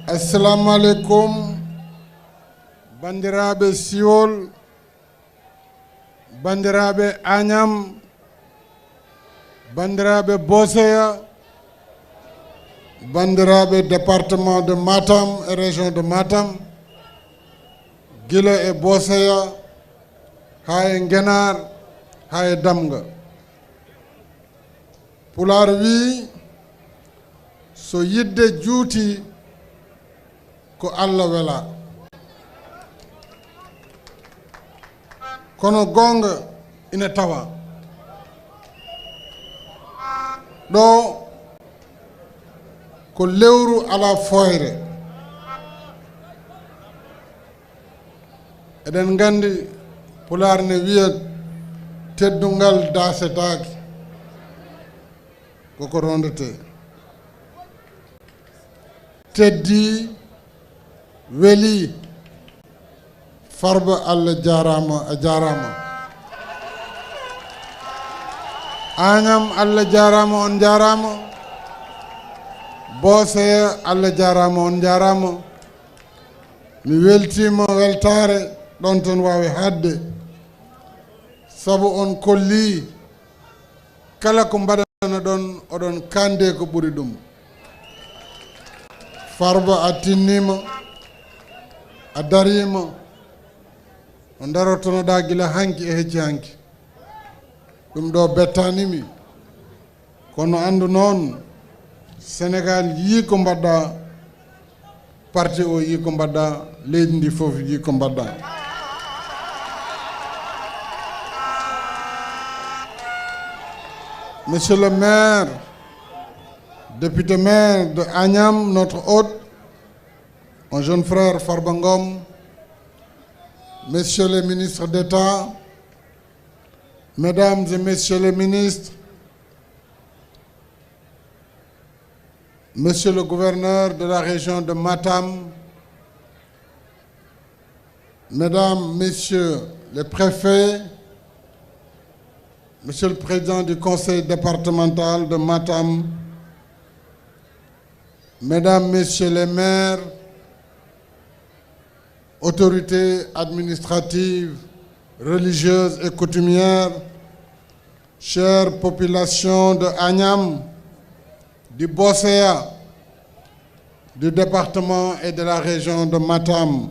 Assalamu alaikum, bandiraɓe Siwol, bandiraɓe Agnam, bandiraɓe Boseya, bandiraɓe département de Matam et région de Matam, Guila et Boseya, ha e Ngenar, ha e Damga. Pular wi so yidde juuti ko Allah wela. Kono gonga ina tawa. Ɗo ko lewru ala foyre. Eɗen gandi Pular ne wiya teddungal dasetaki koko rondete. Teddi weli Farba Allah jarama a jarama. Agnam Allah jarama on jarama. Boseya Allah jarama on jarama. Mi weltima weltare ɗon ton wawi hadde sabu on kolli kala ko mbaɗana ɗon oɗon kande ko ɓuri ɗum. Farba a tinnima a darima o darotonoɗa gila hanki e hecci hanki ɗum ɗo bettanimi kono andu noon Sénégal yi ko mbaɗɗa parti o yi ko mbaɗɗa leydi ndi fof yi ko mbaɗɗa. Monsieur le maire, député maire de Agnam, notre hôte, mon jeune frère Farba Ngom, messieurs les ministres d'État, mesdames et messieurs les ministres, monsieur le gouverneur de la région de Matam, mesdames, messieurs les préfets, monsieur le président du conseil départemental de Matam, mesdames, messieurs les maires, autorités administratives, religieuses et coutumières, chère population de Agnam, du Boseya, du département et de la région de Matam.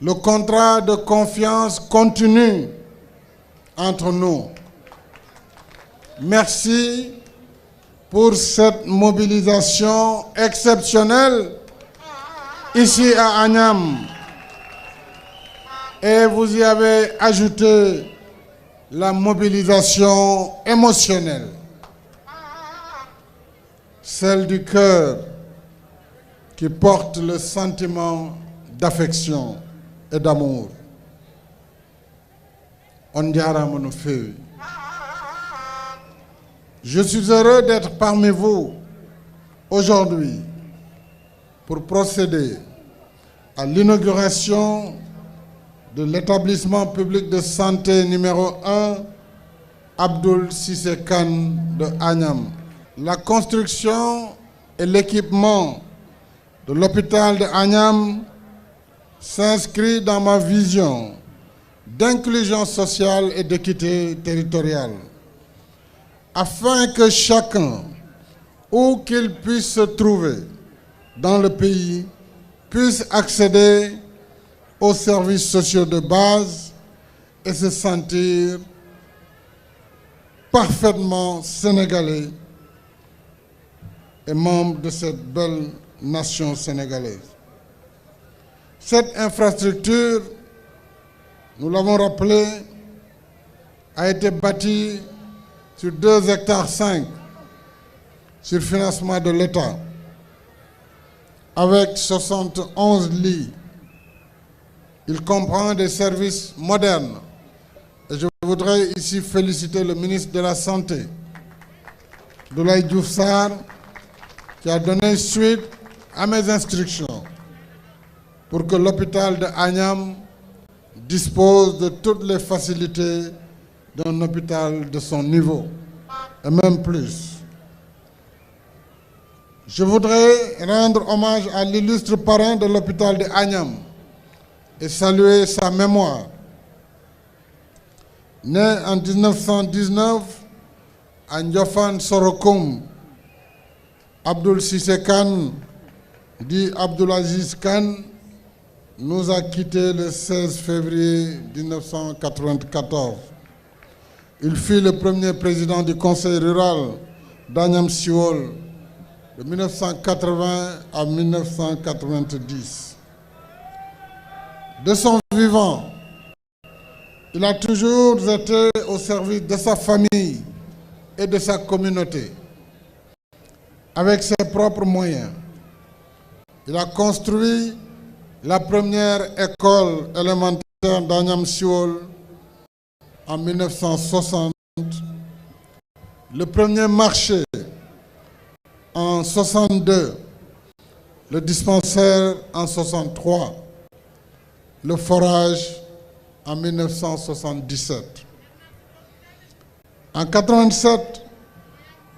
Le contrat de confiance continue entre nous. Merci pour cette mobilisation exceptionnelle ici à Agnam. Et vous y avez ajouté la mobilisation émotionnelle, celle du cœur qui porte le sentiment d'affection et d'amour. On jarama no feewi. Je suis heureux d'être parmi vous aujourd'hui pour procéder à l'inauguration de l'établissement public de santé numéro 1 Abdoul Cissé Kane de Agnam. La construction et l'équipement de l'hôpital de Agnam s'inscrit dans ma vision d'inclusion sociale et d'équité territoriale, afin que chacun, où qu'il puisse se trouver dans le pays, puisse accéder aux services sociaux de base et se sentir parfaitement sénégalais et membre de cette belle nation sénégalaise. Cette infrastructure, nous l'avons rappelé, a été bâtie sur 2,5 hectares sur financement de l'État, avec 71 lits. Il comprend des services modernes. Et je voudrais ici féliciter le ministre de la Santé, Doulaye Diouf Sarr, qui a donné suite à mes instructions pour que l'hôpital de Agnam dispose de toutes les facilités d'un hôpital de son niveau, et même plus. Je voudrais rendre hommage à l'illustre parrain de l'hôpital de Agnam et saluer sa mémoire. Né en 1919 à Ndiofane Sorokoum, Abdoul Cissé Kane, dit Abdoul Aziz Kane, nous a quittés le 16 février 1994. Il fut le premier président du conseil rural d'Agnam Siol de 1980 à 1990. De son vivant, il a toujours été au service de sa famille et de sa communauté. Avec ses propres moyens, il a construit la première école élémentaire d'Agnam Siol en 1960, le premier marché en 62, le dispensaire en 63, le forage en 1977. En 87,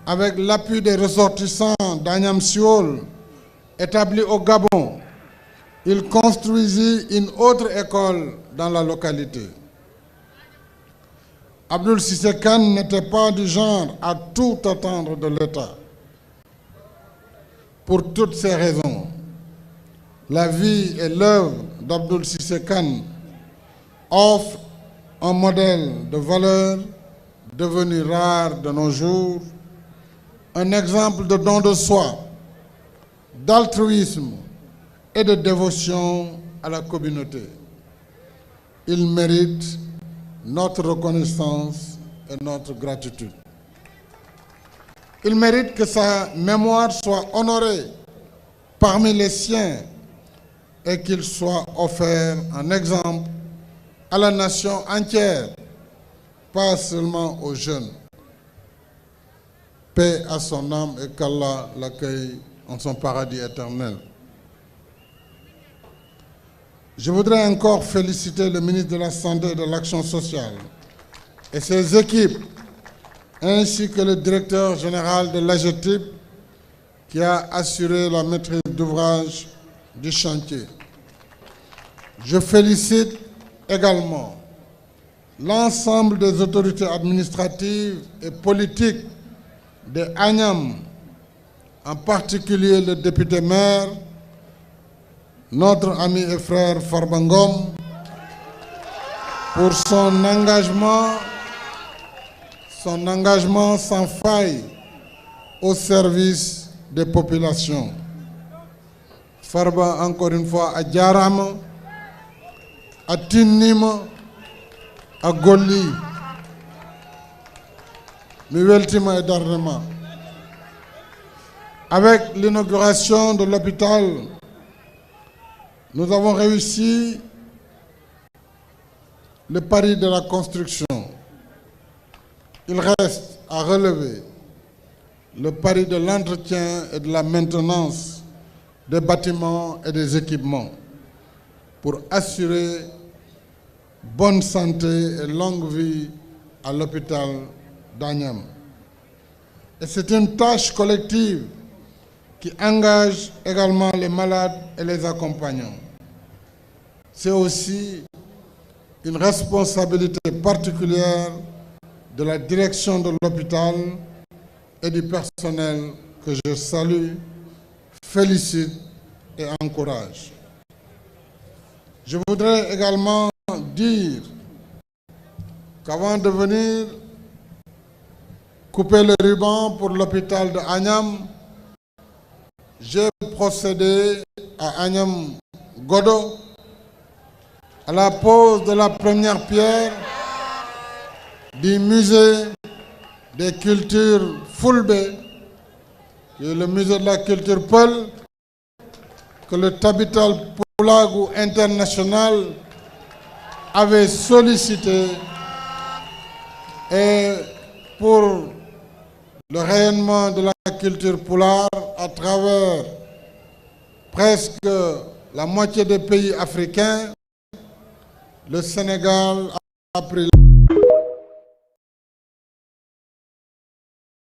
avec l'appui des ressortissants d'Agnam Siol établis au Gabon, il construisit une autre école dans la localité. Abdoul Cissé Kane n'était pas du genre à tout attendre de l'État. Pour toutes ces raisons, la vie et l'œuvre d'Abdoul Cissé Kane offrent un modèle de valeur devenu rare de nos jours, un exemple de don de soi, d'altruisme et de dévotion à la communauté. Il mérite notre reconnaissance et notre gratitude. Il mérite que sa mémoire soit honorée parmi les siens et qu'il soit offert en exemple à la nation entière, pas seulement aux jeunes. Paix à son âme et qu'Allah l'accueille en son paradis éternel. Je voudrais encore féliciter le ministre de la Santé et de l'Action sociale et ses équipes, ainsi que le directeur général de l'AGETIP qui a assuré la maîtrise d'ouvrage du chantier. Je félicite également l'ensemble des autorités administratives et politiques de Agnam, en particulier le député maire, notre ami et frère Farba Ngom, pour son engagement sans faille au service des populations. Farba, encore une fois, à Djarama, à Tinnima, à Goli, Miweltima et Darnema. Avec l'inauguration de l'hôpital, nous avons réussi le pari de la construction. Il reste à relever le pari de l'entretien et de la maintenance des bâtiments et des équipements pour assurer bonne santé et longue vie à l'hôpital d'Agnam. Et c'est une tâche collective qui engage également les malades et les accompagnants. C'est aussi une responsabilité particulière de la direction de l'hôpital et du personnel que je salue, félicite et encourage. Je voudrais également dire qu'avant de venir couper le ruban pour l'hôpital de Agnam, j'ai procédé à Agnam Godo à la pose de la première pierre du musée des cultures Fulbe, qui est le musée de la culture Peul, que le Tabital Pulagu International avait sollicité, et pour le rayonnement de la culture poulard à travers presque la moitié des pays africains, le Sénégal a pris